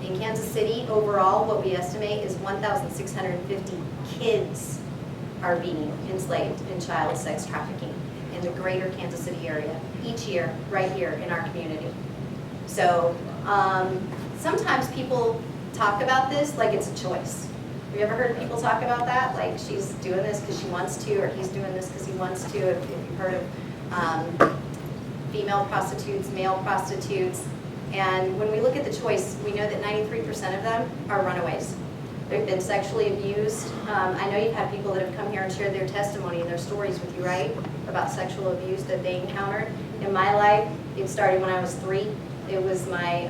In Kansas City, overall, what we estimate is 1,650 kids are being enslaved in child sex trafficking in the greater Kansas City area each year, right here in our community. So sometimes people talk about this like it's a choice. Have you ever heard people talk about that? Like, she's doing this because she wants to, or he's doing this because he wants to. If you've heard of female prostitutes, male prostitutes. And when we look at the choice, we know that 93% of them are runaways. They've been sexually abused. I know you've had people that have come here and shared their testimony and their stories with you, right? About sexual abuse that they encountered. In my life, it started when I was 3. It was my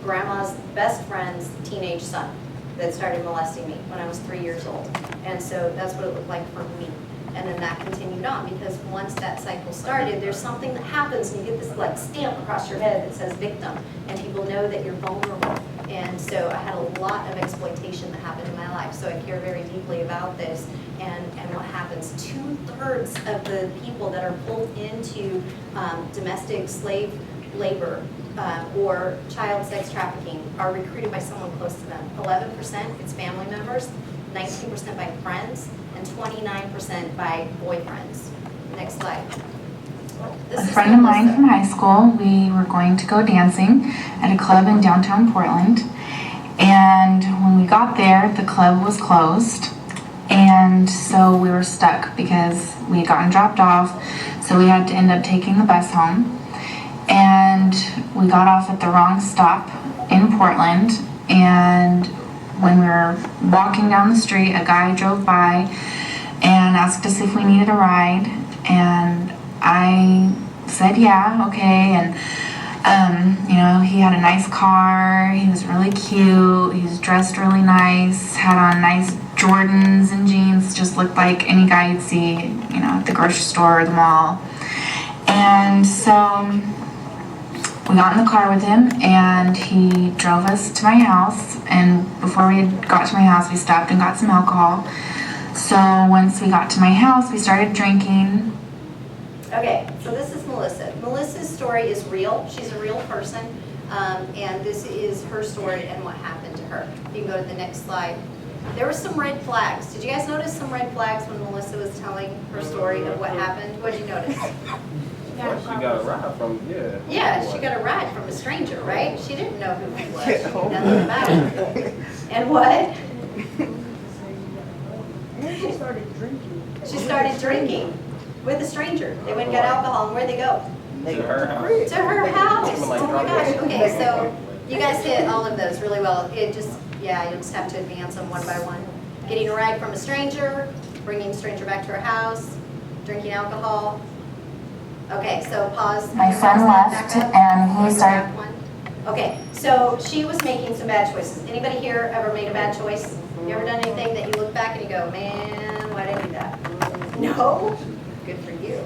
grandma's best friend's teenage son that started molesting me when I was 3 years old. And so that's what it looked like for me. And then that continued on, because once that cycle started, there's something that happens and you get this like stamp across your head that says victim, and people know that you're vulnerable. And so I had a lot of exploitation that happened in my life, so I care very deeply about this and what happens. 2/3 of the people that are pulled into domestic slave labor or child sex trafficking are recruited by someone close to them. 11% it's family members, 19% by friends, and 29% by boyfriends. Next slide. A friend of mine from high school, we were going to go dancing at a club in downtown Portland. And when we got there, the club was closed. And so we were stuck because we had gotten dropped off. So we had to end up taking the bus home. And we got off at the wrong stop in Portland. And when we were walking down the street, a guy drove by and asked us if we needed a ride. And I said, yeah, okay. And, he had a nice car. He was really cute. He was dressed really nice, had on nice Jordans and jeans, just looked like any guy you'd see, at the grocery store or the mall. And so we got in the car with him and he drove us to my house. And before we got to my house, we stopped and got some alcohol. So once we got to my house, we started drinking. Okay, so this is Melissa. Melissa's story is real. She's a real person, and this is her story and what happened to her. You can go to the next slide. There were some red flags. Did you guys notice some red flags when Melissa was telling her story of what happened? What did you notice? Well, she got a ride from, Yeah, she got a ride from a stranger, right? She didn't know who he was. She knew nothing about him. And what? She started drinking. She started drinking with a stranger. They went and got alcohol, and where'd they go? to her house. To her house. Oh my gosh. Okay, so you guys hit all of those really well. You'll just have to advance them one by one. Getting a ride from a stranger, bringing a stranger back to her house, drinking alcohol. Okay, so pause. My friend left and he started. Okay, so she was making some bad choices. Anybody here ever made a bad choice? You ever done anything that you look back and you go, man, why did I do that? No? Good for you.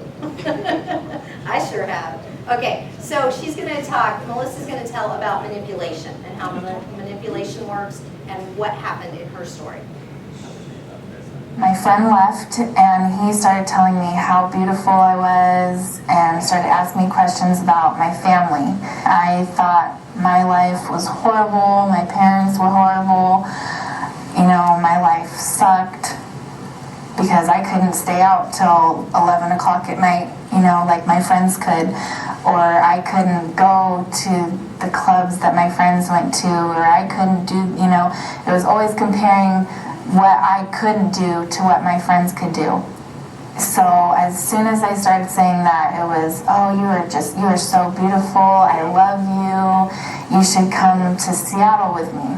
I sure have. Okay, so she's going to talk, Melissa's going to tell about manipulation and how manipulation works and what happened in her story. My friend left and he started telling me how beautiful I was and started asking me questions about my family. I thought my life was horrible, my parents were horrible, my life sucked because I couldn't stay out till 11 o'clock at night, like my friends could, or I couldn't go to the clubs that my friends went to, or I couldn't do, it was always comparing what I couldn't do to what my friends could do. So as soon as I started saying that, it was, oh, you are so beautiful, I love you should come to Seattle with me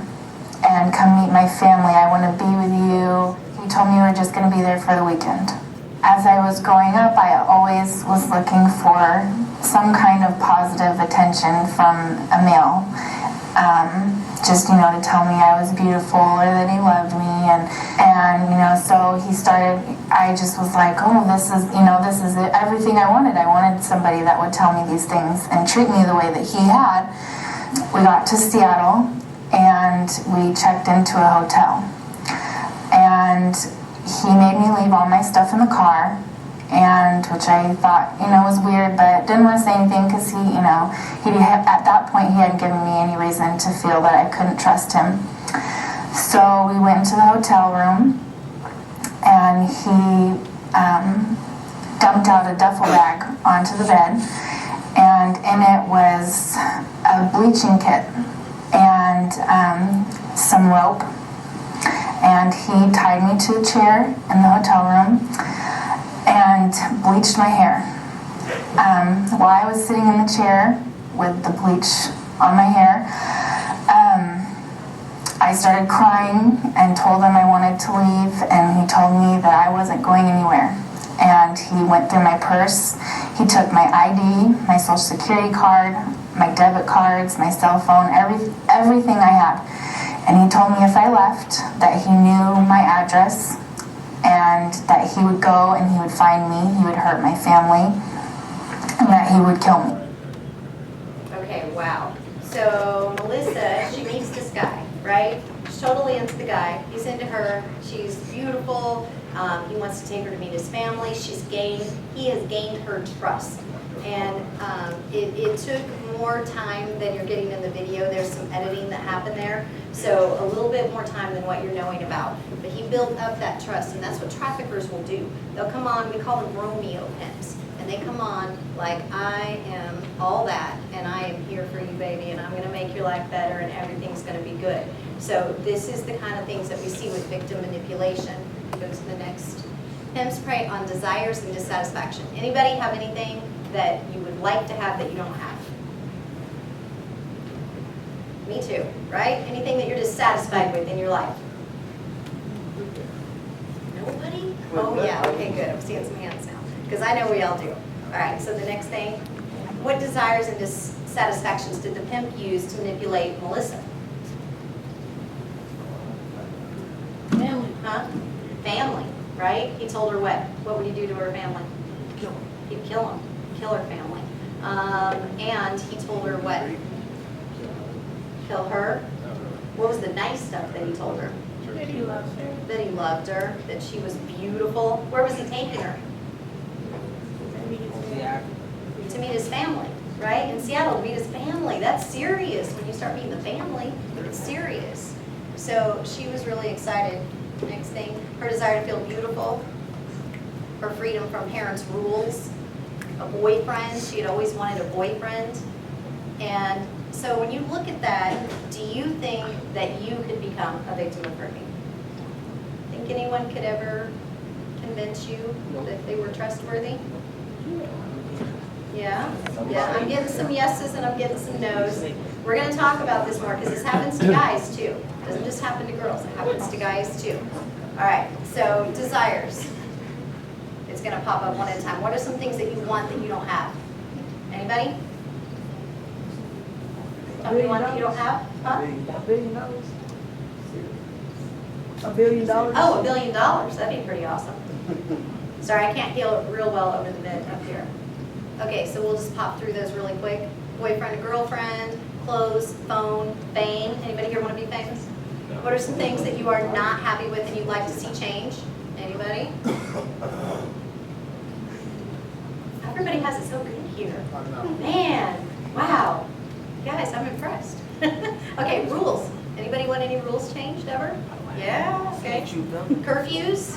and come meet my family, I want to be with you. He told me you were just going to be there for the weekend. As I was growing up, I always was looking for some kind of positive attention from a male. Just, to tell me I was beautiful or that he loved me. And so he started, I just was like, oh, this is it, everything I wanted. I wanted somebody that would tell me these things and treat me the way that he had. We got to Seattle and we checked into a hotel. And he made me leave all my stuff in the car and which I thought, was weird, but didn't want to say anything because at that point he hadn't given me any reason to feel that I couldn't trust him. So we went into the hotel room, and he dumped out a duffel bag onto the bed, and in it was a bleaching kit and some rope, and he tied me to a chair in the hotel room and bleached my hair. While I was sitting in the chair with the bleach on my hair, I started crying and told him I wanted to leave, and he told me that I wasn't going anywhere. And he went through my purse. He took my ID, my social security card, my debit cards, my cell phone, everything I had. And he told me if I left, that he knew my address, and that he would go and he would find me, he would hurt my family, and that he would kill me. Okay, wow. So Melissa, she meets this guy, right? She's totally into the guy. He's into her. She's beautiful. He wants to take her to meet his family. He has gained her trust. And it took more time than you're getting in the video. There's some editing that happened there. So a little bit more time than what you're knowing about. But he built up that trust, and that's what traffickers will do. They'll come on, we call them Romeo pimps. And they come on like, I am all that, and I am here for you, baby, and I'm going to make your life better, and everything's going to be good. So this is the kind of things that we see with victim manipulation. Go to the next. Pimps prey on desires and dissatisfaction. Anybody have anything that you would like to have that you don't have? Me too, right? Anything that you're dissatisfied with in your life? Nobody? Oh yeah, okay, good. I'm seeing some hands now. Because I know we all do. All right, so the next thing. What desires and dissatisfactions did the pimp use to manipulate Melissa? Family. Huh? Family, right? He told her what? What would he do to her family? Kill him. He'd kill him. Kill her family. And he told her what? Kill her? What was the nice stuff that he told her? That he loves her. That he loved her, that she was beautiful. Where was he taking her? To meet his family, right? In Seattle, to meet his family. That's serious. When you start meeting the family, it's serious. So she was really excited. Next thing, her desire to feel beautiful, her freedom from parents' rules, a boyfriend. She had always wanted a boyfriend. And so when you look at that, do you think that you could become a victim of hurting? Think anyone could ever convince you that they were trustworthy? Yeah? Yeah, I'm getting some yeses and I'm getting some nos. We're going to talk about this more because this happens to guys too. It doesn't just happen to girls, it happens to guys too. All right, so desires. It's going to pop up one at a time. What are some things that you want that you don't have? Anybody? Something you want that you don't have? Huh? $1 billion. $1 billion. Oh, $1 billion. That'd be pretty awesome. Sorry, I can't hear real well over the bed up here. Okay, so we'll just pop through those really quick. Boyfriend and girlfriend, clothes, phone, fame. Anybody here want to be famous? What are some things that you are not happy with and you'd like to see change? Anybody? Everybody has it so good here. Man, wow. Guys, I'm impressed. Okay, rules. Anybody want any rules changed ever? Yeah, okay. Curfews?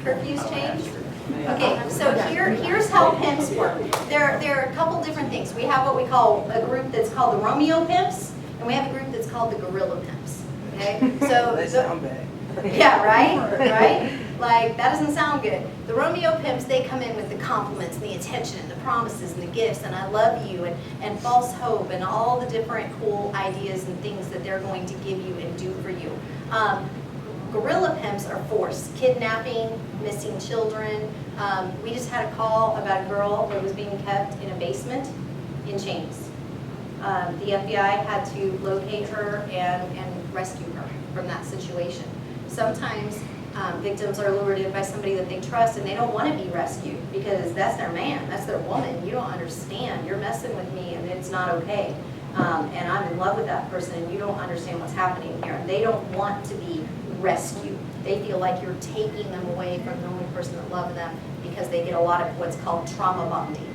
Curfews changed? Okay, so here's how pimps work. There are a couple different things. We have what we call a group that's called the Romeo pimps, and we have a group that's called the gorilla pimps. Okay, so They sound bad. yeah, right, right. Like that doesn't sound good. The Romeo pimps, they come in with the compliments and the attention and the promises and the gifts and I love you and false hope and all the different cool ideas and things that they're going to give you and do for you. Gorilla pimps are force, kidnapping, missing children. We just had a call about a girl that was being kept in a basement in chains. The FBI had to locate her and rescue her from that situation. Sometimes victims are lured in by somebody that they trust and they don't want to be rescued because that's their man, that's their woman. You don't understand. You're messing with me and it's not okay. And I'm in love with that person and you don't understand what's happening here. They don't want to be rescued. They feel like you're taking them away from the only person that loves them because they get a lot of what's called trauma bonding.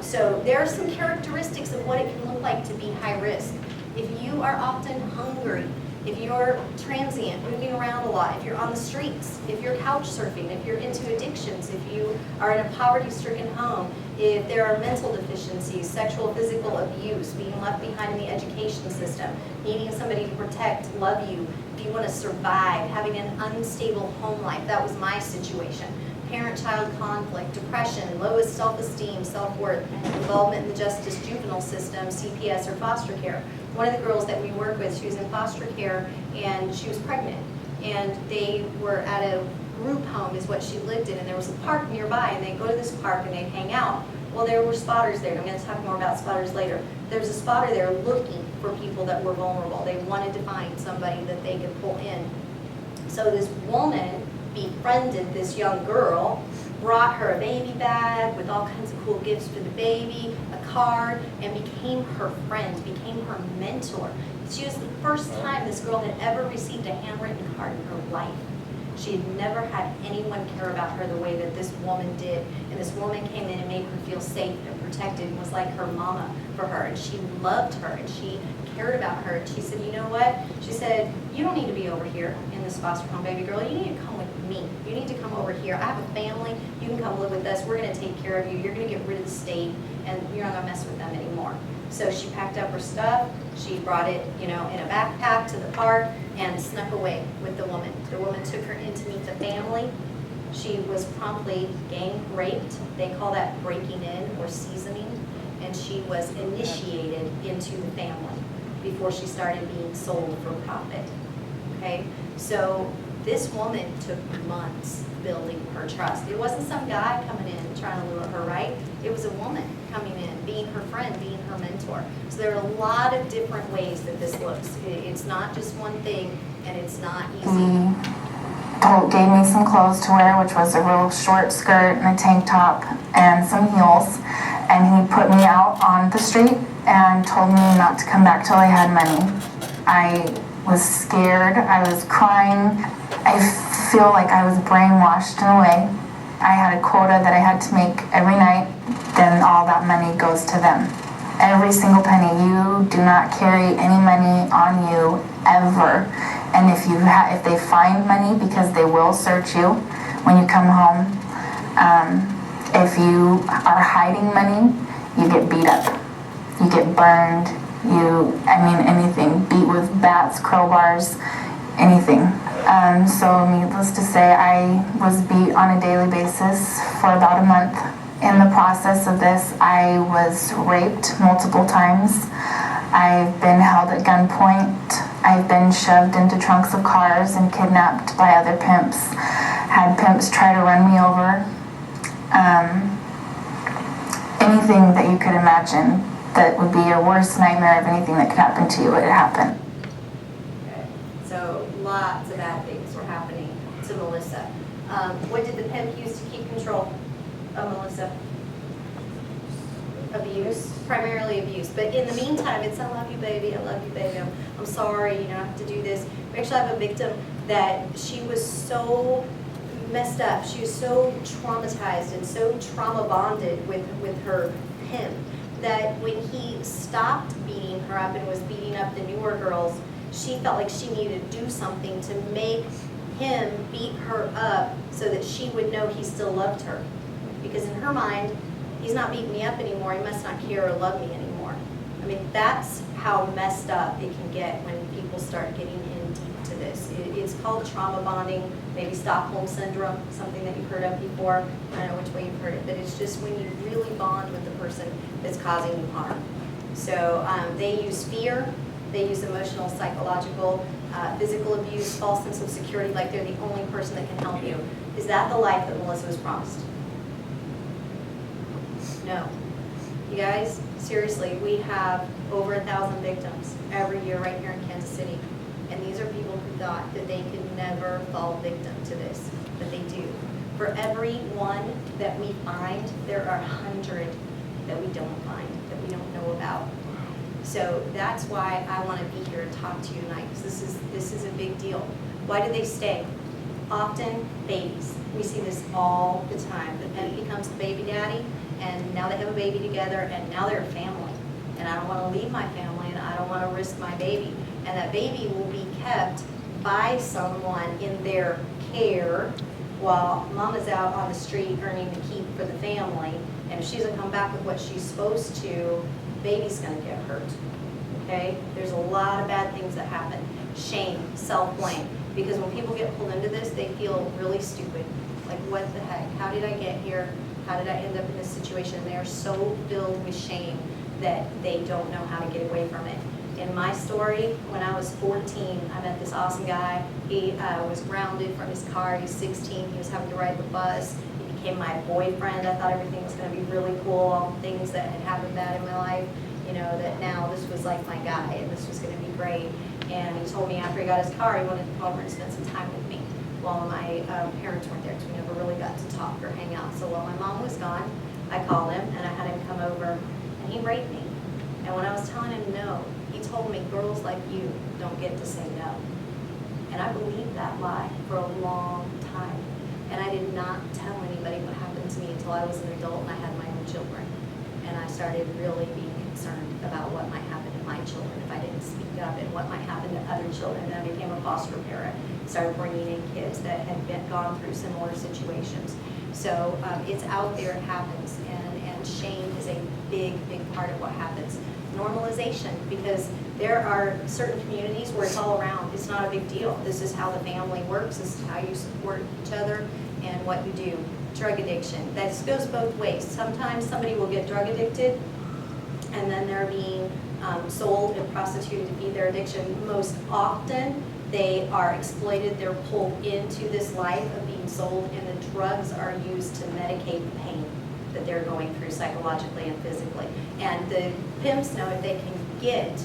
So there are some characteristics of what it can look like to be high risk. If you are often hungry, if you're transient, moving around a lot, if you're on the streets, if you're couch surfing, if you're into addictions, if you are in a poverty-stricken home, if there are mental deficiencies, sexual, physical abuse, being left behind in the education system, needing somebody to protect, love you, if you want to survive, having an unstable home life, that was my situation. Parent-child conflict, depression, lowest self-esteem, self-worth, involvement in the justice juvenile system, CPS, or foster care. One of the girls that we work with, she was in foster care and she was pregnant. And they were at a group home is what she lived in, and there was a park nearby, and they'd go to this park and they'd hang out. Well, there were spotters there, and I'm going to talk more about spotters later. There was a spotter there looking for people that were vulnerable. They wanted to find somebody that they could pull in. So this woman befriended this young girl, brought her a baby bag with all kinds of cool gifts for the baby, a card, and became her friend, became her mentor. She was the first time this girl had ever received a handwritten card in her life. She had never had anyone care about her the way that this woman did. And this woman came in and made her feel safe and protected and was like her mama for her. And she loved her and she cared about her. And she said, you know what? She said, you don't need to be over here in this foster home, baby girl. You need to come with me. You need to come over here. I have a family. You can come live with us. We're going to take care of you. You're going to get rid of the state and you're not going to mess with them anymore. So she packed up her stuff. She brought it, in a backpack to the park and snuck away with the woman. The woman took her in to meet the family. She was promptly gang raped. They call that breaking in or seasoning. And she was initiated into the family before she started being sold for profit. Okay? So this woman took months building her trust. It wasn't some guy coming in trying to lure her, right? It was a woman coming in, being her friend, being her mentor. So there are a lot of different ways that this looks. It's not just one thing, and it's not easy. Gave me some clothes to wear, which was a real short skirt and a tank top and some heels. And he put me out on the street and told me not to come back till I had money. I was scared. I was crying. I feel like I was brainwashed in a way. I had a quota that I had to make every night. Then all that money goes to them. Every single penny. You do not carry any money on you ever. And if they find money, because they will search you when you come home, if you are hiding money, you get beat up. You get burned. Anything. Beat with bats, crowbars, anything. So needless to say, I was beat on a daily basis for about a month. In the process of this, I was raped multiple times. I've been held at gunpoint. I've been shoved into trunks of cars and kidnapped by other pimps. Had pimps try to run me over. Anything that you could imagine that would be your worst nightmare of anything that could happen to you, it happened. Okay. So lots of bad things were happening to Melissa. What did the pimp use to keep control of Melissa? Abuse, primarily abuse. But in the meantime, it's I love you, baby. I love you, baby. I'm sorry. I have to do this. We actually have a victim that she was so messed up. She was so traumatized and so trauma bonded with her pimp that when he stopped beating her up and was beating up the newer girls, she felt like she needed to do something to make him beat her up so that she would know he still loved her. Because in her mind, he's not beating me up anymore, he must not care or love me anymore. That's how messed up it can get when people start getting in deep to this. It's called trauma bonding, maybe Stockholm Syndrome, something that you've heard of before. I don't know which way you've heard it, but it's just when you really bond with the person that's causing you harm. So they use fear, they use emotional, psychological, physical abuse, false sense of security, like they're the only person that can help you. Is that the life that Melissa was promised? No. You guys, seriously, we have over 1,000 victims every year right here in Kansas City. And these are people who thought that they could never fall victim to this, but they do. For every one that we find, there are 100 that we don't find, that we don't know about. So that's why I want to be here and talk to you tonight, because this is a big deal. Why do they stay? Often babies. We see this all the time. The pimp becomes the baby daddy, and now they have a baby together, and now they're a family. And I don't want to leave my family, and I don't want to risk my baby. And that baby will be kept by someone in their care while mama's out on the street earning the keep for the family. And if she doesn't come back with what she's supposed to, baby's going to get hurt. Okay? There's a lot of bad things that happen. Shame, self-blame. Because when people get pulled into this, they feel really stupid. Like, what the heck? How did I get here? How did I end up in this situation? They are so filled with shame that they don't know how to get away from it. In my story, when I was 14, I met this awesome guy. He was grounded from his car. He was 16. He was having to ride the bus. He became my boyfriend. I thought everything was going to be really cool, all the things that had happened bad in my life, you know, that now this was like my guy and this was going to be great. And he told me after he got his car, he wanted to come over and spend some time with me while my parents weren't there, because we never really got to talk or hang out. So while my mom was gone, I called him and I had him come over, and he raped me. And when I was telling him no, he told me, girls like you don't get to say no. And I believed that lie for a long time. And I did not tell anybody what happened to me until I was an adult and I had my own children. And I started really being concerned about what might happen to my children if I didn't speak up, and what might happen to other children. And I became a foster parent, started bringing in kids that had gone through similar situations. So it's out there, it happens, and shame is a big, big part of what happens. Normalization, because there are certain communities where it's all around. It's not a big deal. This is how the family works. This is how you support each other and what you do. Drug addiction. That goes both ways. Sometimes somebody will get drug addicted and then they're being sold and prostituted to feed their addiction. Most often they are exploited. They're pulled into this life of being sold, and the drugs are used to medicate the pain that they're going through psychologically and physically. And the pimps know if they can get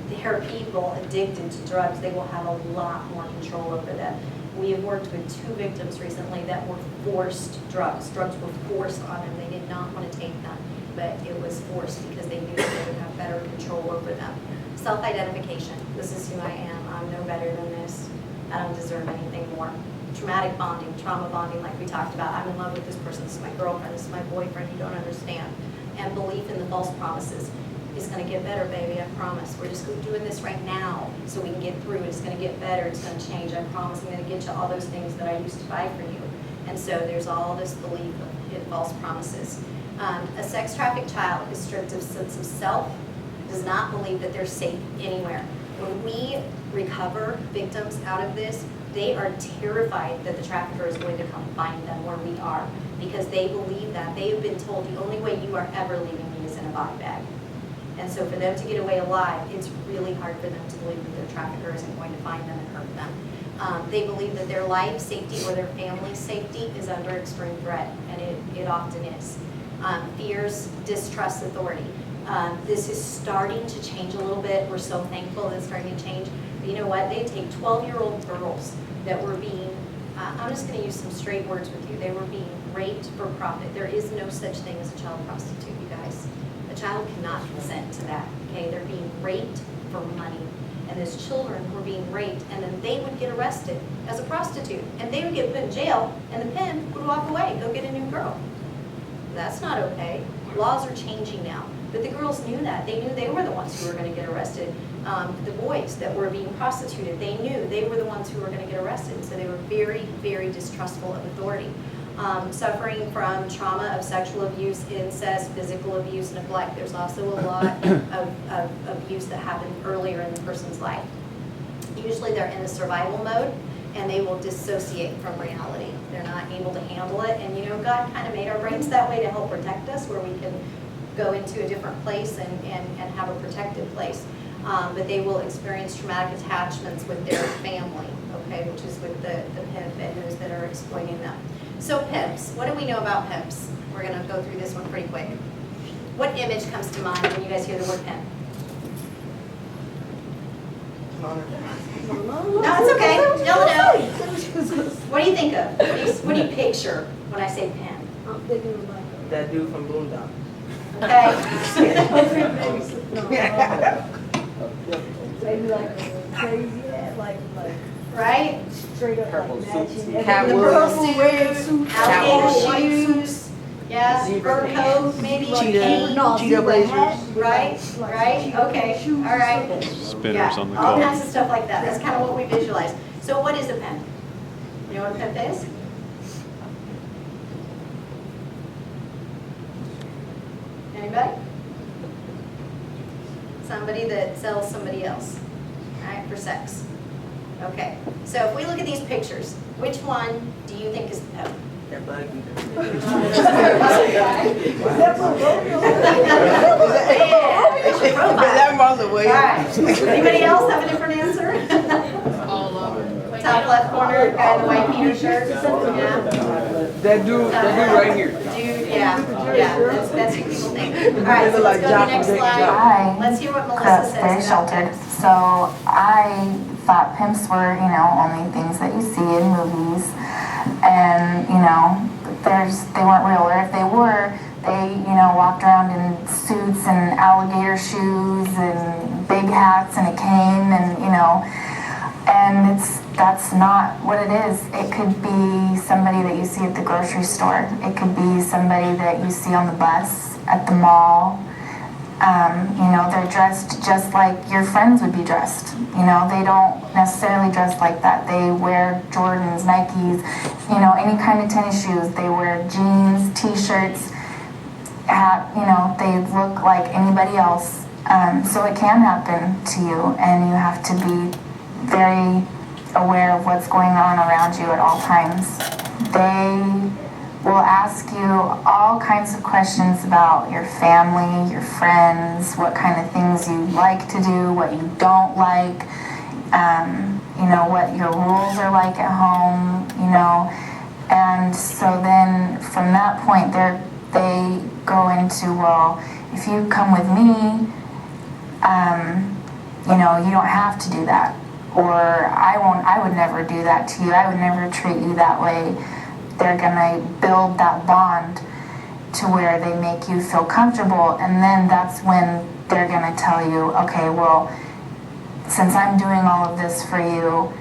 their people addicted to drugs, they will have a lot more control over them. We have worked with 2 victims recently that were forced drugs. Drugs were forced on them. They did not want to take them, but it was forced because they knew that they would have better control over them. Self-identification. This is who I am. I'm no better than this. I don't deserve anything more. Traumatic bonding, trauma bonding, like we talked about. I'm in love with this person. This is my girlfriend. This is my boyfriend. You don't understand. And belief in the false promises. It's going to get better, baby. I promise. We're just doing this right now so we can get through it. It's going to get better. It's going to change. I promise. I'm going to get you all those things that I used to buy for you. And so there's all this belief in false promises. A sex trafficked child is stripped of sense of self, does not believe that they're safe anywhere. When we recover victims out of this, they are terrified that the trafficker is going to come find them where we are, because they believe that. They have been told the only way you are ever leaving me is in a body bag. And so for them to get away alive, it's really hard for them to believe that their trafficker isn't going to find them and hurt them. They believe that their life safety or their family's safety is under extreme threat, and it often is. Fears, distrust authority. This is starting to change a little bit. We're so thankful that it's starting to change. But you know what? They take 12-year-old girls that were being, I'm just going to use some straight words with you. They were being raped for profit. There is no such thing as a child prostitute, you guys. A child cannot consent to that, okay? They're being raped for money. And those children were being raped, and then they would get arrested as a prostitute. And they would get put in jail, and the pimp would walk away, go get a new girl. That's not okay. Laws are changing now. But the girls knew that. They knew they were the ones who were going to get arrested. The boys that were being prostituted, they knew they were the ones who were going to get arrested. So they were very, very distrustful of authority. Suffering from trauma of sexual abuse, incest, physical abuse, neglect. There's also a lot of abuse that happened earlier in the person's life. Usually they're in a survival mode, and they will dissociate from reality. They're not able to handle it. And you know, God kind of made our brains that way to help protect us, where we can go into a different place and have a protected place. But they will experience traumatic attachments with their family, okay, which is with the pimp and those that are exploiting them. So pimps, what do we know about pimps? We're gonna go through this one pretty quick. What image comes to mind when you guys hear the word pimp? No, it's okay. No. What do you think of? What do you picture when I say pimp? I'm thinking of like That dude from Boondock. Okay. maybe like a crazy ass, like right? Straight up Purple like suits. matching. The everything. pearl Red suit, suit. alligator shoes, yeah, Zebra fur pants. coat, maybe Cheetah. cane. No, Cheetah zebra blazers. hat with Right, like right, cheetah okay, shoes and all right. stuff. Spinners Yeah, on the all go. kinds of stuff like that. That's kind of what we visualize. So what is a pimp? You know what a pimp is? Anybody? Somebody that sells somebody else, right, for sex. Okay, so if we look at these pictures, which one do you think is the pimp? That buggy. That's a rodeo. Yeah, Bishop Robot. That reminds me of All right. Anybody else have a different answer? All over. Top left corner, guy in the white Peter shirt. Yeah. That dude right here. Dude, yeah, that's who people think. All right, so let's go to the next slide. I Let's hear what grew Melissa up very says about sheltered, pimps. so I thought pimps were, only things that you see in movies, and they weren't real. Or if they were, they walked around in suits and alligator shoes and big hats and a cane, and that's not what it is. It could be somebody that you see at the grocery store. It could be somebody that you see on the bus, at the mall. They're dressed just like your friends would be dressed. They don't necessarily dress like that. They wear Jordans, Nikes, any kind of tennis shoes. They wear jeans, t-shirts, hat, they look like anybody else. So it can happen to you, and you have to be very aware of what's going on around you at all times. They will ask you all kinds of questions about your family, your friends, what kind of things you like to do, what you don't like, what your rules are like at home, And so then from that point, they go into, well, if you come with me, you don't have to do that. Or I would never do that to you. I would never treat you that way. They're gonna build that bond to where they make you feel comfortable, and then that's when they're gonna tell you, okay, well, since I'm doing all of this for you,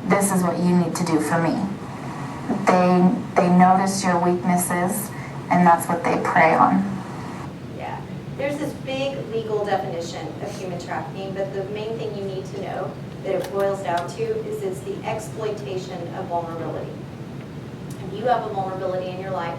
this is what you need to do for me. They notice your weaknesses, and that's what they prey on. Yeah, there's this big legal definition of human trafficking, but the main thing you need to know that it boils down to is it's the exploitation of vulnerability. If you have a vulnerability in your life,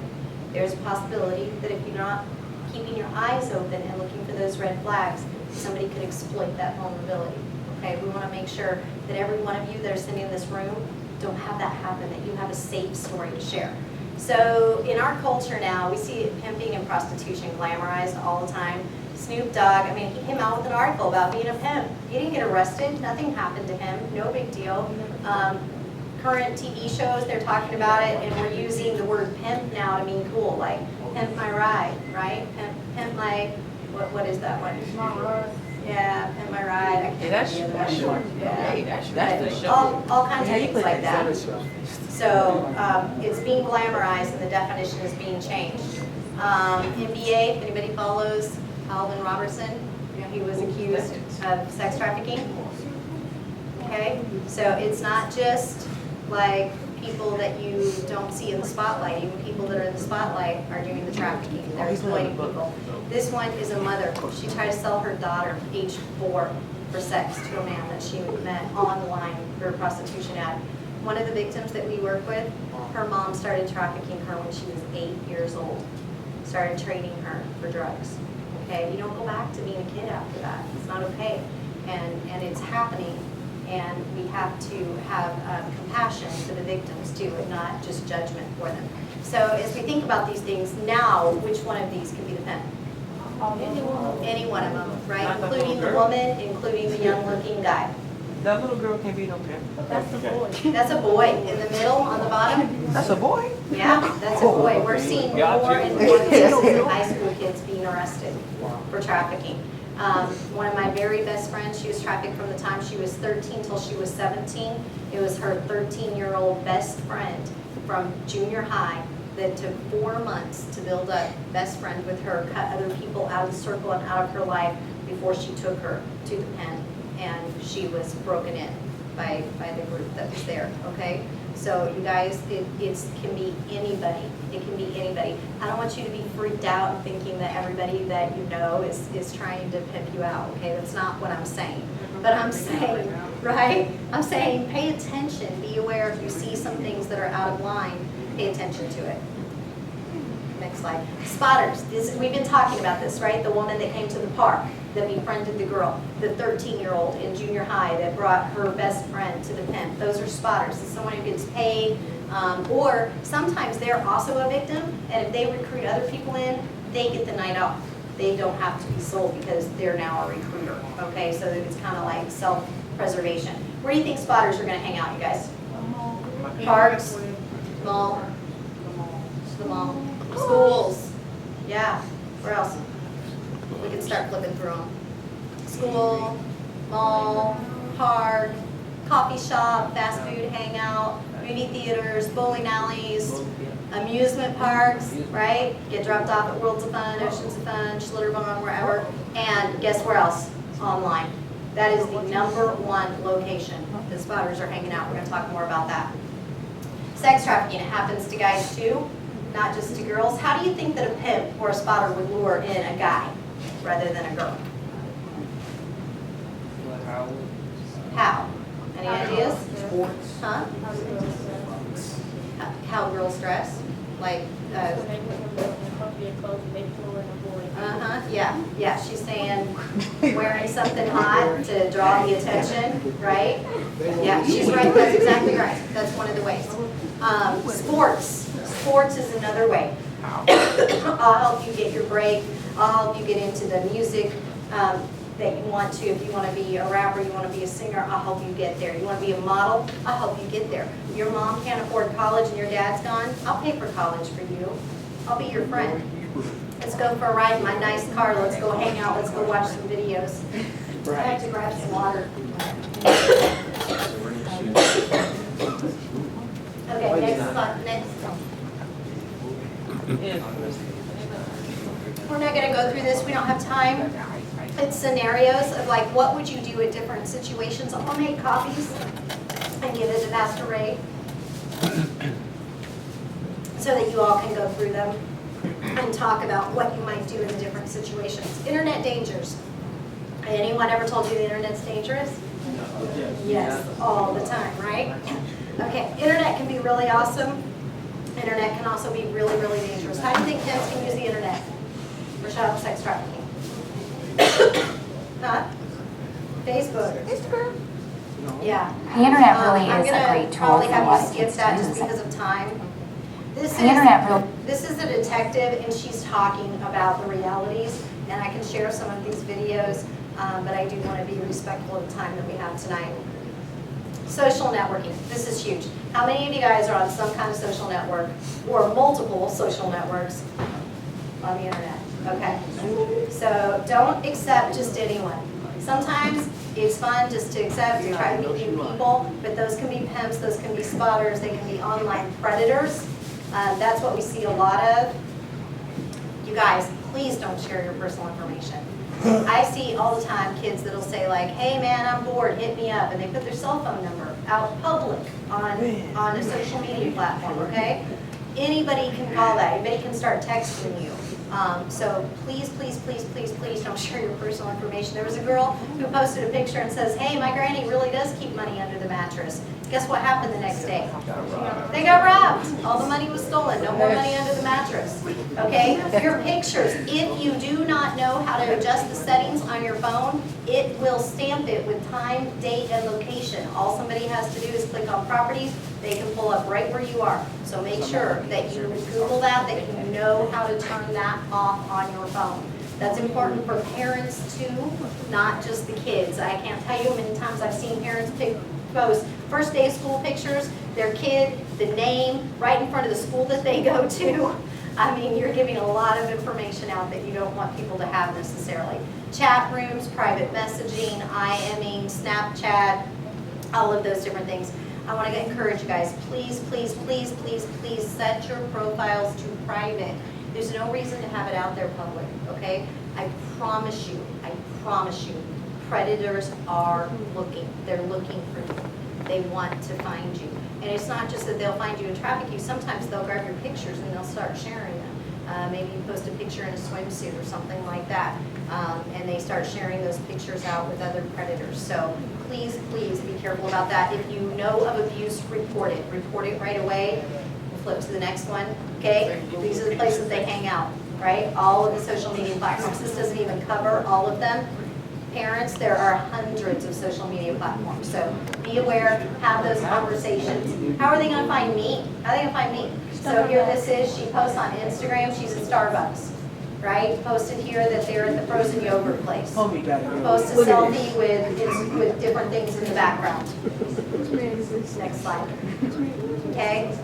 there's a possibility that if you're not keeping your eyes open and looking for those red flags, somebody could exploit that vulnerability. Okay, we want to make sure that every one of you that are sitting in this room don't have that happen, that you have a safe story to share. So in our culture now, we see pimping and prostitution glamorized all the time. Snoop Dogg, he came out with an article about being a pimp. He didn't get arrested, nothing happened to him, no big deal. Current TV shows, they're talking about it, and we're using the word pimp now to mean cool, like pimp my ride, right? Pimp my, what is that one? It's not right. Yeah, pimp my ride. I can't That's remember the other sure. one. Yeah. Hey, that's But for sure. all kinds of How you things put like that. that? So it's being glamorized and the definition is being changed. NBA, if anybody follows Alvin Robertson, he was accused of sex trafficking. Okay, so it's not just like people that you don't see in the spotlight. Even people that are in the spotlight are doing the trafficking. They're exploiting people. This one is a mother. She tried to sell her daughter, age 4, for sex to a man that she met online for a prostitution ad. One of the victims that we work with, her mom started trafficking her when she was 8 years old. Started trading her for drugs. Okay, you don't go back to being a kid after that. It's not okay, and it's happening. And we have to have compassion for the victims too, and not just judgment for them. So as we think about these things now, which one of these could be the pimp? Any one of them, right? Not the Including the little girl. woman, including the young-looking guy. That little girl can't be no pimp. That's the boy. That's a boy. In the middle, on the bottom, That's a boy. yeah, that's a boy. We're seeing more and more cases of high school kids being arrested for trafficking. One of my very best friends, she was trafficked from the time she was 13 till she was 17. It was her 13-year-old best friend from junior high that took 4 months to build up best friend with her, cut other people out of the circle and out of her life before she took her to the pen, and she was broken in. by the group that was there, okay? So you guys, it can be anybody. It can be anybody. I don't want you to be freaked out and thinking that everybody that you know is trying to pimp you out, okay? That's not what I'm saying. But I'm saying, right? I'm saying pay attention. Be aware if you see some things that are out of line, pay attention to it. Next slide. Spotters. We've been talking about this, right? The woman that came to the park that befriended the girl, the 13-year-old in junior high that brought her best friend to the pimp. Those are spotters. It's someone who gets paid, or sometimes they're also a victim, and if they recruit other people in, they get the night off. They don't have to be sold because they're now a recruiter, okay? So it's kind of like self-preservation. Where do you think spotters are going to hang out, you guys? Parks, mall, the mall, schools. Yeah, where else? We can start flipping through them. School, mall, park, coffee shop, fast food hangout, movie theaters, bowling alleys, amusement parks, right? Get dropped off at Worlds of Fun, Oceans of Fun, Schlitterbahn, wherever. And guess where else? Online. That is the #1 location the spotters are hanging out. We're going to talk more about that. Sex trafficking, it happens to guys too, not just to girls. How do you think that a pimp or a spotter would lure in a guy rather than a girl? How? Any ideas? Sports. Huh? How girls dress? Like, yeah, she's saying wearing something hot to draw the attention, right? Yeah, she's right, that's exactly right. That's one of the ways. Sports is another way. I'll help you get your break. I'll help you get into the music that you want to. If you want to be a rapper, you want to be a singer, I'll help you get there. You want to be a model, I'll help you get there. Your mom can't afford college and your dad's gone, I'll pay for college for you. I'll be your friend. Let's go for a ride in my nice car. Let's go hang out. Let's go watch some videos. I have to grab some water. Okay, next slide. Next. We're not going to go through this. We don't have time. It's scenarios of like, what would you do in different situations? I'll make copies and give it to Pastor Ray so that you all can go through them and talk about what you might do in the different situations. Internet dangers. Anyone ever told you the internet's dangerous? Yes, all the time, right? Okay, internet can be really awesome. Internet can also be really, really dangerous. How do you think pimps can use the internet for child sex trafficking? Huh? Facebook. Yeah. The internet really I'm is a gonna great tool probably for have what you it skip gets that to just use. because of time. The internet This is a detective, and she's talking about the realities, and I can share some of these videos, but I do want to be respectful of the time that we have tonight. Social networking. This is huge. How many of you guys are on some kind of social network or multiple social networks on the internet? Okay. So don't accept just anyone. Sometimes it's fun just to accept, to try to meet new people, but those can be pimps, those can be spotters, they can be online predators. That's what we see a lot of. You guys, please don't share your personal information. I see all the time kids that'll say like, hey man, I'm bored, hit me up, and they put their cell phone number out public on a social media platform, okay? Anybody can call that, anybody can start texting you. So please, please, please, please, please don't share your personal information. There was a girl who posted a picture and says, hey, my granny really does keep money under the mattress. Guess what happened the next day? They got robbed. All the money was stolen. No more money under the mattress. Okay? Your pictures, if you do not know how to adjust the settings on your phone, it will stamp it with time, date, and location. All somebody has to do is click on properties. They can pull up right where you are. So make sure that you Google that you know how to turn that off on your phone. That's important for parents too, not just the kids. I can't tell you how many times I've seen parents post first day of school pictures, their kid, the name, right in front of the school that they go to. I mean, you're giving a lot of information out that you don't want people to have necessarily. Chat rooms, private messaging, IMing, Snapchat, all of those different things. I want to encourage you guys, please, please, please, please, please set your profiles to private. There's no reason to have it out there public, okay? I promise you, predators are looking. They're looking for you. They want to find you. And it's not just that they'll find you and traffic you. Sometimes they'll grab your pictures and they'll start sharing them. Maybe you post a picture in a swimsuit or something like that. And they start sharing those pictures out with other predators. So please, please be careful about that. If you know of abuse, report it. Report it right away. We'll flip to the next one. Okay? These are the places they hang out, right? All of the social media platforms. This doesn't even cover all of them. Parents, there are hundreds of social media platforms. So be aware, have those conversations. How are they going to find me? How are they going to find me? So here this is, she posts on Instagram, she's at Starbucks, right? Posted here that they're at the frozen yogurt place. Homie got it. Post a Look at selfie with different things in the background. Next slide. Okay?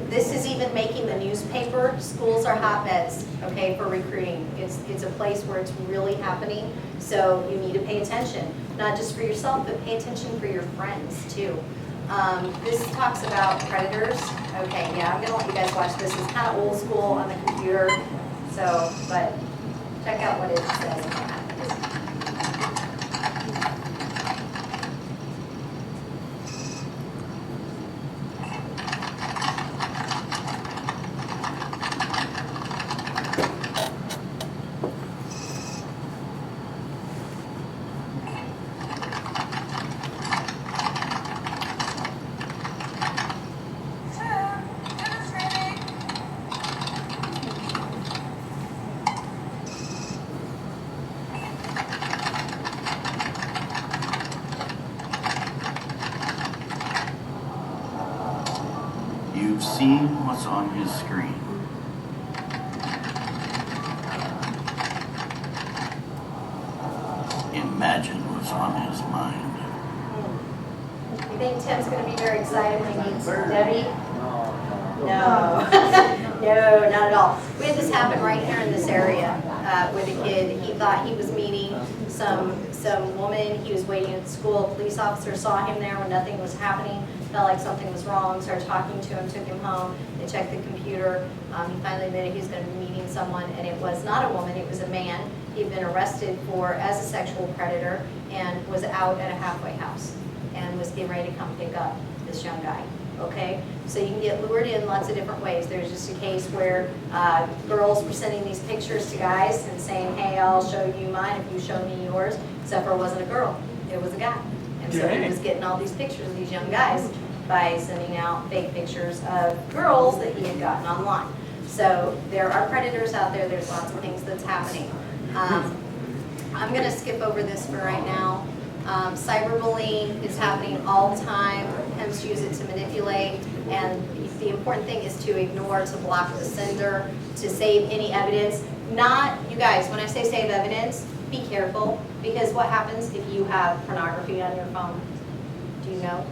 This is even making the newspaper. Schools are hotbeds, okay, for recruiting. It's a place where it's really happening, so you need to pay attention. Not just for yourself, but pay attention for your friends, too. This talks about predators. Okay, yeah, I'm going to let you guys watch this. It's kind of old school on the computer, so, but check out what it says about that. You've seen what's on his screen. Imagine what's on his mind. You think Tim's going to be very excited when he meets Debbie? No. No, not at all. We had this happen right here in this area with a kid. He thought he was meeting some woman. He was waiting at school. A police officer saw him there when nothing was happening, felt like something was wrong, started talking to him, took him home. They checked the computer. He finally admitted he was going to be meeting someone, and it was not a woman, it was a man. He'd been arrested as a sexual predator and was out at a halfway house and was getting ready to come pick up this young guy. Okay, so you can get lured in lots of different ways. There's just a case where girls were sending these pictures to guys and saying, hey, I'll show you mine if you show me yours, except for it wasn't a girl, it was a guy. And so he was getting all these pictures of these young guys by sending out fake pictures of girls that he had gotten online. So there are predators out there, there's lots of things that's happening. I'm gonna skip over this for right now. Cyberbullying is happening all the time. Pimps use it to manipulate, and the important thing is to ignore, to block the sender, to save any evidence. Not, you guys, when I say save evidence, be careful, because what happens if you have pornography on your phone? Do you know?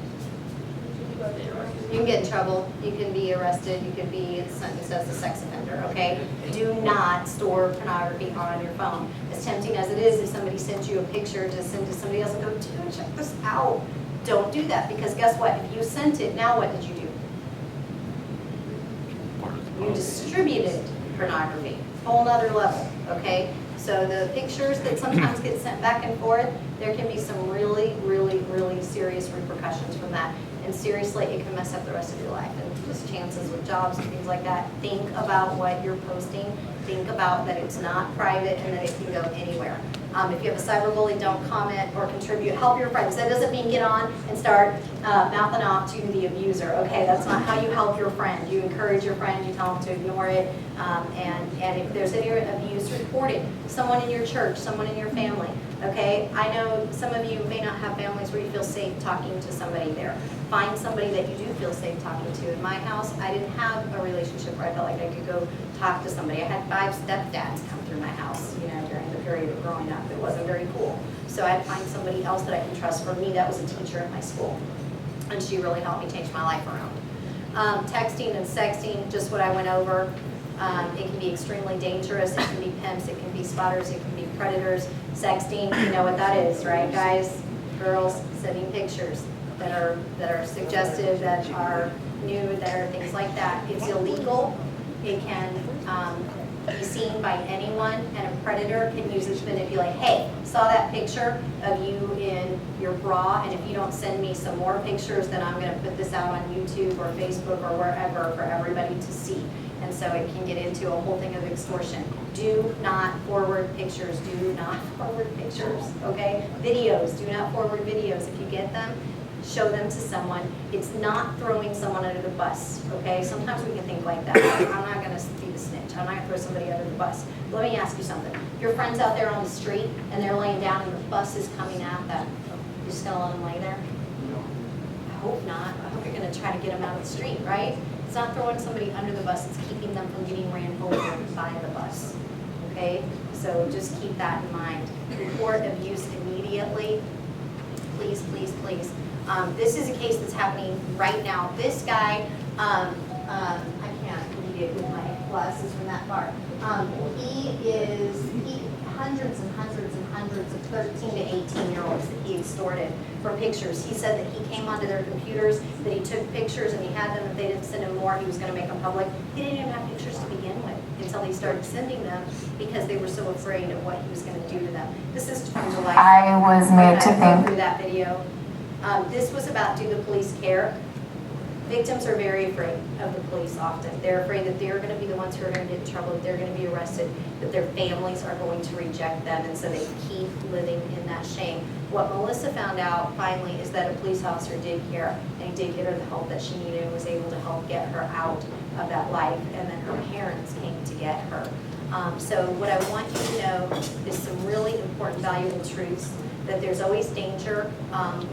You can get in trouble, you can be arrested, you could be, it says a sex offender, okay? Do not store pornography on your phone. As tempting as it is, if somebody sends you a picture to send to somebody else and go, dude, check this out. Don't do that, because guess what? If you sent it, now what did you do? You distributed pornography, whole nother level, okay? So the pictures that sometimes get sent back and forth, there can be some really, really, really serious repercussions from that. And seriously, it can mess up the rest of your life and just chances with jobs and things like that. Think about what you're posting. Think about that it's not private and that it can go anywhere. If you have a cyberbully, don't comment or contribute. Help your friends. That doesn't mean get on and start mouthing off to the abuser. Okay, that's not how you help your friend. You encourage your friend. You tell them to ignore it. And if there's any abuse, report it. Someone in your church, someone in your family. Okay, I know some of you may not have families where you feel safe talking to somebody there. Find somebody that you do feel safe talking to. In my house, I didn't have a relationship where I felt like I could go talk to somebody. I had 5 stepdads come through my house, you know, during the period of growing up. It wasn't very cool. So I had to find somebody else that I can trust. For me, that was a teacher at my school. And she really helped me change my life around. Texting and sexting, just what I went over. It can be extremely dangerous. It can be pimps, it can be spotters, it can be predators. Sexting, you know what that is, right, guys? Girls sending pictures that are suggestive, that are nude, that are things like that. It's illegal. It can be seen by anyone, and a predator can use it to manipulate. Hey, saw that picture of you in your bra, and if you don't send me some more pictures, then I'm gonna put this out on YouTube or Facebook or wherever for everybody to see. And so it can get into a whole thing of extortion. Do not forward pictures, do not forward pictures, okay? Videos, do not forward videos. If you get them, show them to someone. It's not throwing someone under the bus, okay? Sometimes we can think like that. I'm not gonna be the snitch. I'm not gonna throw somebody under the bus. But let me ask you something. Your friend's out there on the street and they're laying down and the bus is coming at them. You're just gonna let them lay there? I hope not. I hope you're gonna try to get them out of the street, right? It's not throwing somebody under the bus, it's keeping them from getting ran over by the bus, okay? So just keep that in mind. Report abuse immediately. Please, please, please. This is a case that's happening right now. This guy, I can't read it with my glasses from that far. He hundreds and hundreds and hundreds of 13 to 18-year-olds that he extorted for pictures. He said that he came onto their computers, that he took pictures and he had them. If they didn't send him more, he was going to make them public. He didn't even have pictures to begin with until he started sending them because they were so afraid of what he was going to do to them. This is from July. I was made to think. Through that video. This was about do the police care? Victims are very afraid of the police often. They're afraid that they're going to be the ones who are going to get in trouble, that they're going to be arrested, that their families are going to reject them, and so they keep living in that shame. What Melissa found out finally is that a police officer did care, and he did get her the help that she needed and was able to help get her out of that life, and then her parents came to get her. So what I want you to know is some really important, valuable truths, that there's always danger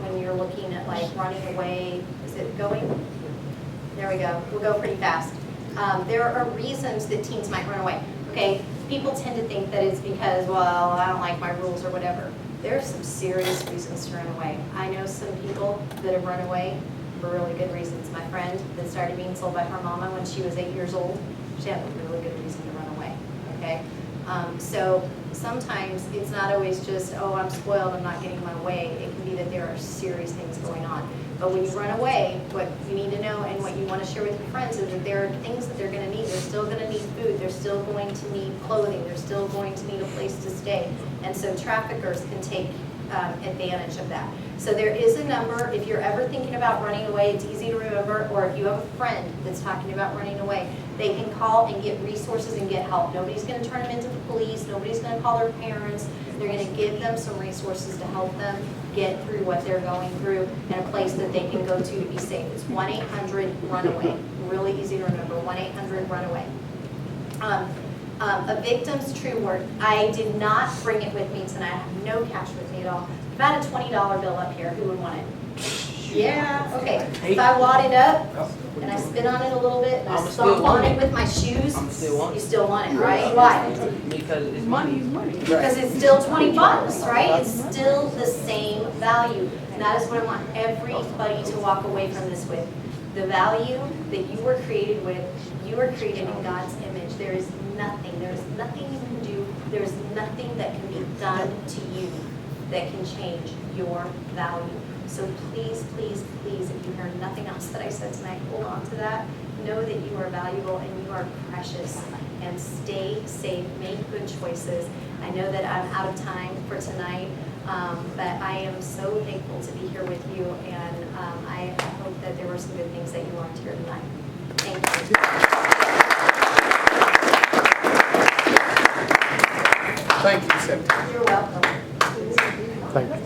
when you're looking at like running away. Is it going? There we go. We'll go pretty fast. There are reasons that teens might run away. Okay, people tend to think that it's because, well, I don't like my rules or whatever. There are some serious reasons to run away. I know some people that have run away for really good reasons. My friend that started being sold by her mama when she was 8 years old, she had a really good reason to run away. Okay, so sometimes it's not always just, oh, I'm spoiled, I'm not getting my way. It can be that there are serious things going on. But when you run away, what you need to know and what you want to share with your friends is that there are things that they're going to need. They're still going to need food. They're still going to need clothing. They're still going to need a place to stay. And so traffickers can take advantage of that. So there is a number. If you're ever thinking about running away, it's easy to remember. Or if you have a friend that's talking about running away, they can call and get resources and get help. Nobody's going to turn them into the police. Nobody's going to call their parents. They're going to give them some resources to help them get through what they're going through and a place that they can go to be safe. It's 1-800-RUNAWAY. Really easy to remember, 1-800-RUNAWAY. A victim's true word. I did not bring it with me tonight. I have no cash with me at all. About a $20 bill up here. Who would want it? Yeah, okay. If I wad it up and I spin on it a little bit and I stomp on it with my shoes, you still want it, right? Why? Because it's money. Because it's still 20 bucks, right? It's still the same value. And that is what I want everybody to walk away from this with. The value that you were created with, you were created in God's image. There is nothing you can do, there's nothing that can be done to you that can change your value. So please, please, please, if you hear nothing else that I said tonight, hold on to that. Know that you are valuable and you are precious. And stay safe, make good choices. I know that I'm out of time for tonight, but I am so thankful to be here with you, and I hope that there were some good things that you learned here tonight. Thank you. Thank you, September. You're welcome. Thank you.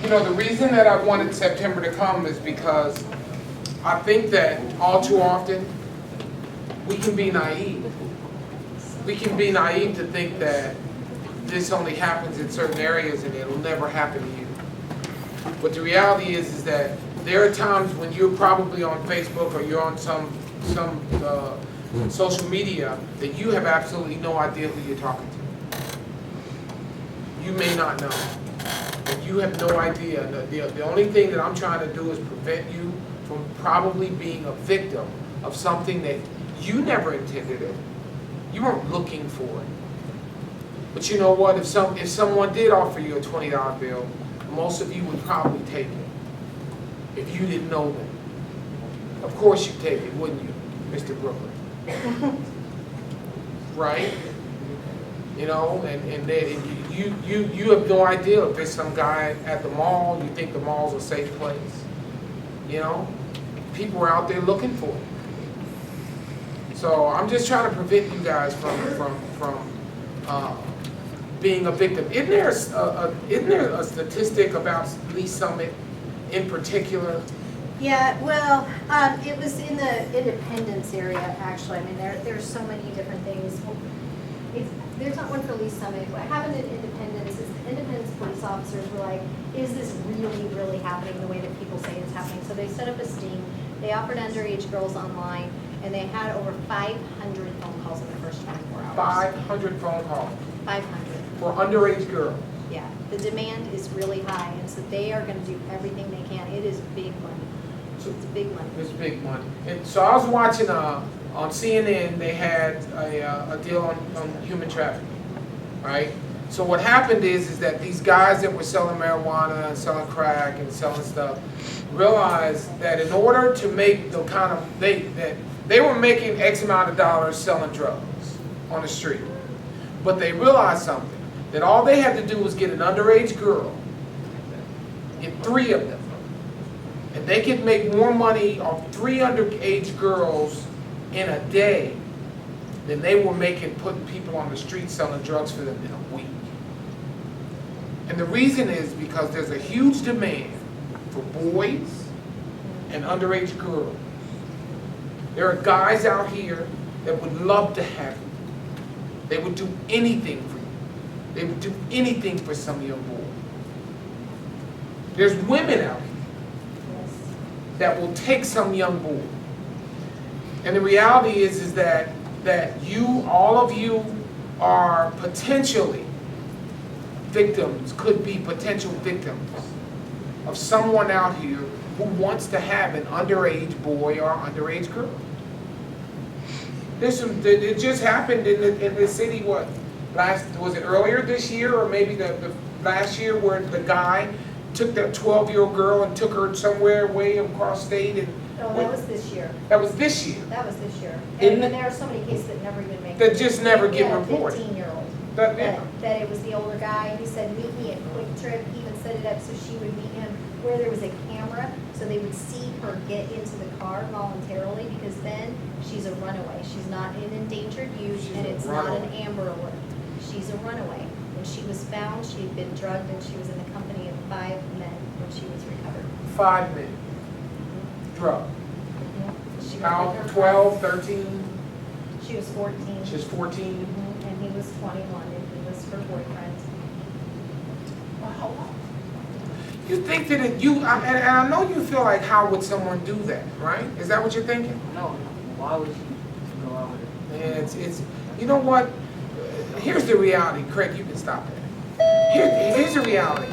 You know, the reason that I wanted September to come is because I think that all too often we can be naive. We can be naive to think that this only happens in certain areas and it'll never happen to you. But the reality is that there are times when you're probably on Facebook or you're on some social media that you have absolutely no idea who you're talking to. You may not know. And you have no idea. The only thing that I'm trying to do is prevent you from probably being a victim of something that you never intended it. You weren't looking for it. But you know what? If someone did offer you a $20 bill, most of you would probably take it if you didn't know them. Of course you'd take it, wouldn't you? Mr. Brooklyn. Right? You know, and then you have no idea if there's some guy at the mall, you think the mall's a safe place. You know? People are out there looking for it. So I'm just trying to prevent you guys from being a victim. Isn't there a statistic about Lee Summit in particular? Yeah, well, it was in the Independence area, actually. I mean, there's so many different things. There's not one for Lee Summit. What happened in Independence is the Independence police officers were like, is this really, really happening the way that people say it's happening? So they set up a sting. They offered underage girls online, and they had over 500 phone calls in the first 24 hours. 500 phone calls 500. for underage girls. Yeah, the demand is really high, and so they are going to do everything they can. It is big money. It's big money. It's big money. And so I was watching on CNN, they had a deal on human trafficking, right? So what happened is that these guys that were selling marijuana and selling crack and selling stuff realized that in order to make the kind of, they were making X amount of dollars selling drugs on the street. But they realized something, that all they had to do was get an underage girl, get 3 of them, and they could make more money off 3 underage girls in a day than they were making putting people on the street selling drugs for them in a week. And the reason is because there's a huge demand for boys and underage girls. There are guys out here that would love to have you. They would do anything for you. They would do anything for some young boy. There's women out here that will take some young boy. And the reality is that you, all of you, are potentially victims, could be potential victims of someone out here who wants to have an underage boy or underage girl. It just happened in the city, what, was it earlier this year or maybe the last year, where the guy took that 12-year-old girl and took her somewhere way across state and No, that was this year. that was this year. That was this year. Isn't And it? there are so many cases that never even make it. That just never get reported. 15-year-old. That- That it was the older guy. He said, meet me at Quick Trip. He even set it up so she would meet him where there was a camera, so they would see her get into the car voluntarily, because then she's a runaway. She's not an endangered youth, She's and a it's not an runaway. Amber Alert. She's a runaway. When she was found, she had been drugged, and she was in the company of 5 men when she was recovered. 5 men. Drug. She went How, with her 12, 13? She was 14. She's 14. And he was 21, and he was her boyfriend. You think that and I know you feel like, how would someone do that, right? Is that what you're thinking? No, why would you go out with it? And it's you know what? Here's the reality, Craig, you can stop that. Here's the reality.